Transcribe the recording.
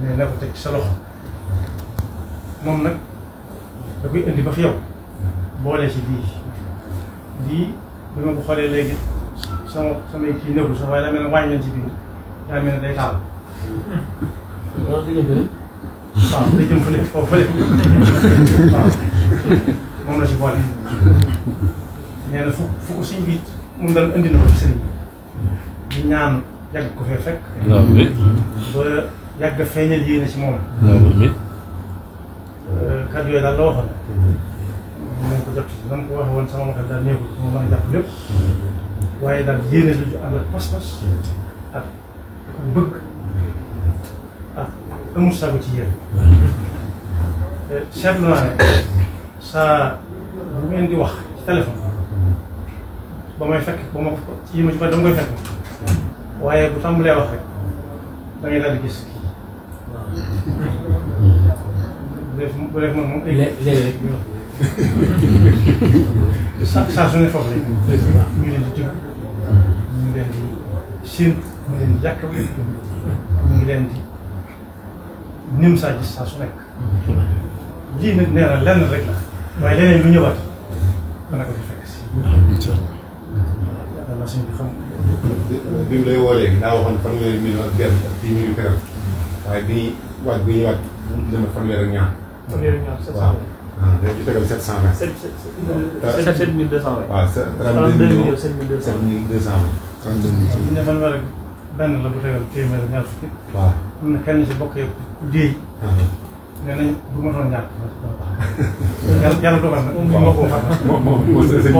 ne na ko teg ci sa loxo moom nag da koy indi ba fi yow boole ci lii bi ma ko xoolee léegi samay kii nëbbu sax waaye daa mel ne wàññi leen ci biir daa mel ne day taal. waaw day jëm fële foofu fële waaw moom la ci boole. nee na fu ko suñ bi moom daal indi na ko ci sëriñ bi di ñaan yàgg ko fee fekk. ba yàgg feeñal yéene ci moom. kàddu yooyu daal la waxoon. nañ ko jot na ko waxee woon sama waxee daal néegul moo mën a jàpp lépp. waaye daal yéene lu ju ànd ak pas-pas ak bëgg ak amul sago ci yéen. seetlu naa ne saa bu ngeen di wax ci téléphone ba may fekk ba ma ci yi ma ci ba dama koy fekk waaye bu tàmbalee wax rek da ngay daal di gis kii bu def man moom ay léegi rek saa su ne foofu la ñu leen di jub ñu ngi leen di siin ñu ngi leen di jàkk ñu ngi leen di nim saa gis saa su nekk lii nag nee na lenn rek la waaye leneen lu ñëwaat dana ko fi fekk si yàlla na suñ bi xam bi mu lay woo léegi daa waxoon fanweeri million ak benn ak 10 000 tegal waaye bi ñuy waaj bi ñuy waaj dama fanweer ak ñaar waaw dañ ci tegal 720 7220 waaw 32 millions 7220 bu ñu fan rek benn la bu tegal téeméer ak ñaar fukki waaw am na kenn si bokk yëpp ku déey nee nañ bu ma doon ñàkk yàlla dogal na moo ko xam moom sëñ bi